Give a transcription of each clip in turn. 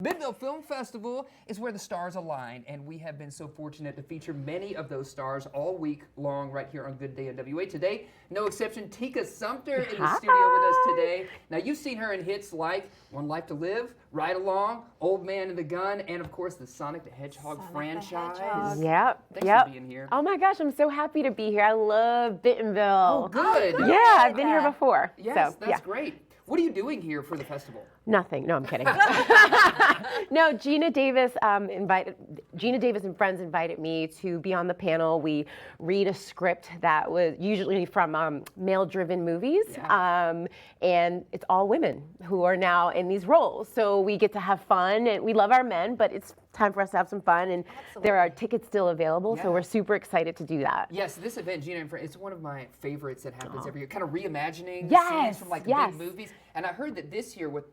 Bentonville Film Festival is where the stars align, and we have been so fortunate to feature many of those stars all week long right here on Good Day NWA. Today, no exception, Tika Sumpter in the studio with us today. Now, you've seen her in hits like One Life to Live, Ride Along, Old Man and the Gun, and of course, the Sonic the Hedgehog franchise. Thanks for being here. Oh my gosh, I'm so happy to be here. I love Bentonville. Oh, good. Yeah, I've been here before. Yes, so, that's great. What are you doing here for the festival? Nothing. No, I'm kidding. No, Gina Davis and friends invited me to be on the panel. We read a script that was usually from male-driven movies, and it's all women who are now in these roles. So we get to have fun, and we love our men, but it's time for us to have some fun, and there are tickets still available, so we're super excited to do that. Yes, this event, Gina and Friends, it's one of my favorites that happens every year, kind of reimagining scenes from like the big movies. And I heard that this year what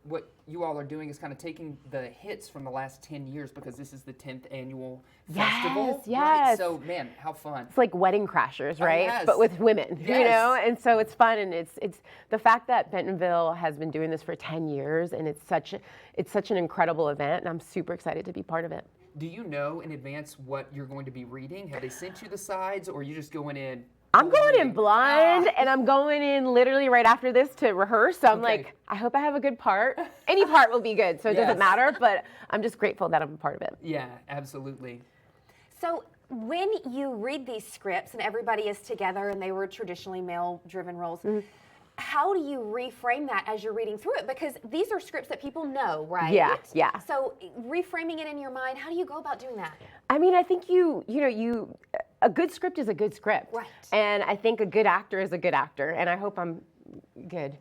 you all are doing is kind of taking the hits from the last 10 years because this is the 10th annual festival. Yes. Right? So, man, how fun. It's like Wedding Crashers, right? Yes. But with women, Yes. you know? And so it's fun, and it's the fact that Bentonville has been doing this for 10 years, and it's such an incredible event, and I'm super excited to be part of it. Do you know in advance what you're going to be reading? Have they sent you the sides, or are you just going in? I'm going in blind, and I'm going in literally right after this to rehearse. So I'm like, I hope I have a good part. Any part will be good, so it doesn't matter, but I'm just grateful that I'm a part of it. Yeah, absolutely. So when you read these scripts and everybody is together and they were traditionally male-driven roles, how do you reframe that as you're reading through it? Because these are scripts that people know, right? Yeah. So reframing it in your mind, how do you go about doing that? I mean, I think a good script is a good script. Right. And I think a good actor is a good actor, and I hope I'm good.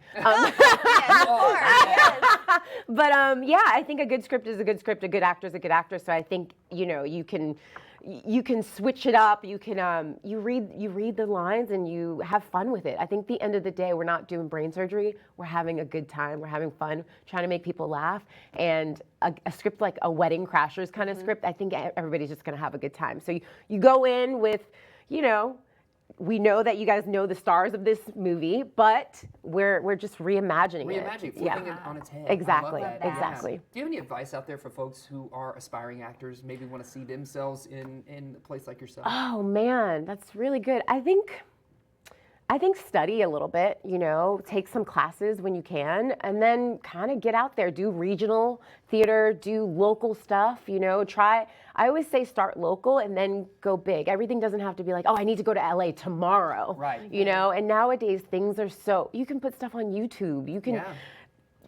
But I think a good script is a good script. A good actor is a good actor. So I think you can switch it up. You can you read the lines and you have fun with it. I think at the end of the day, we're not doing brain surgery. We're having a good time. We're having fun, trying to make people laugh. And a script like a Wedding Crashers kind of script, I think everybody's just going to have a good time. So you go in with, we know that you guys know the stars of this movie, but we're just reimagining it. Flipping it on its head. Exactly. I love that. Exactly. Do you have any advice out there for folks who are aspiring actors, maybe want to see themselves in a place like yourself? Oh man, that's really good. I think study a little bit, take some classes when you can, and then kind of get out there, do regional theater, do local stuff, I always say start local and then go big. Everything doesn't have to be like, oh, I need to go to LA tomorrow, right? And nowadays things are you can put stuff on YouTube, you can.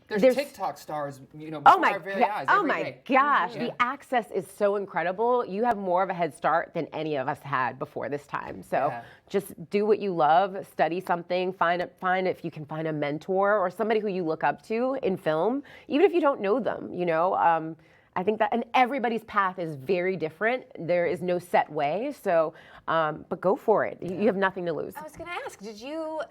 There's TikTok stars, before our very eyes. Oh my gosh, the access is so incredible. You have more of a head start than any of us had before this time. So just do what you love, study something, find if you can find a mentor or somebody who you look up to in film, even if you don't know them, I think that, and everybody's path is very different. There is no set way, so, but go for it. You have nothing to lose. I was going to ask,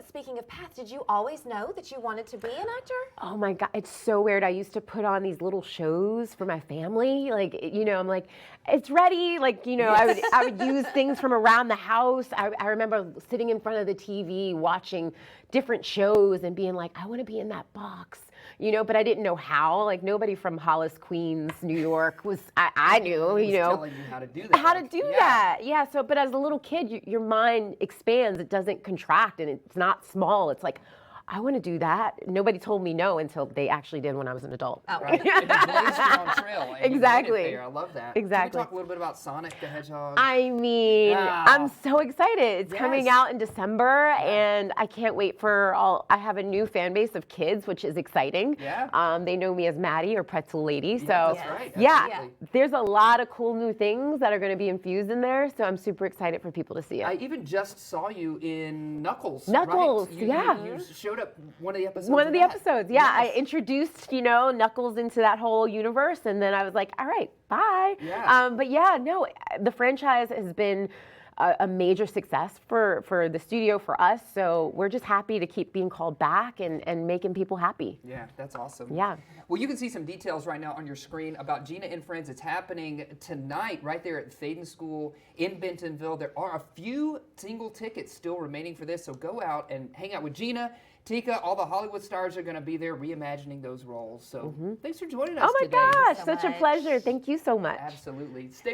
speaking of path, did you always know that you wanted to be an actor? Oh my God, it's so weird. I used to put on these little shows for my family. I'm like, it's ready. I would use things from around the house. I remember sitting in front of the TV watching different shows and being like, I want to be in that box. But I didn't know how. Like nobody from Hollis, Queens, New York was. I knew. Telling you how to do that. How to do that? Yeah. So, but as a little kid, your mind expands. It doesn't contract, and it's not small. It's like, I want to do that. Nobody told me no until they actually did when I was an adult. Oh. Right. And you blazed your own trail. And Exactly. You did it there. I love that. Exactly. Can we talk a little bit about Sonic the Hedgehog? I mean, I'm so excited. It's coming out in December, and I can't wait for I have a new fan base of kids, which is exciting. Yeah. They know me as Maddie or Pretzel Lady. So that's right. Absolutely. There's a lot of cool new things that are going to be infused in there. So I'm super excited for people to see it. I even just saw you in Knuckles. Knuckles, right? You showed up one of the episodes. I introduced Knuckles into that whole universe, and then I was like, all right, bye. The franchise has been a major success for the studio, for us, so we're just happy to keep being called back and making people happy. Yeah, that's awesome. Yeah. Well, you can see some details right now on your screen about Gina and Friends. It's happening tonight right there at the Faden School in Bentonville. There are a few single tickets still remaining for this, so go out and hang out with Gina, Tika, all the Hollywood stars are going to be there reimagining those roles. So thanks for joining us Oh my today. gosh, so such a much. pleasure. Thank you so much. Absolutely. Stay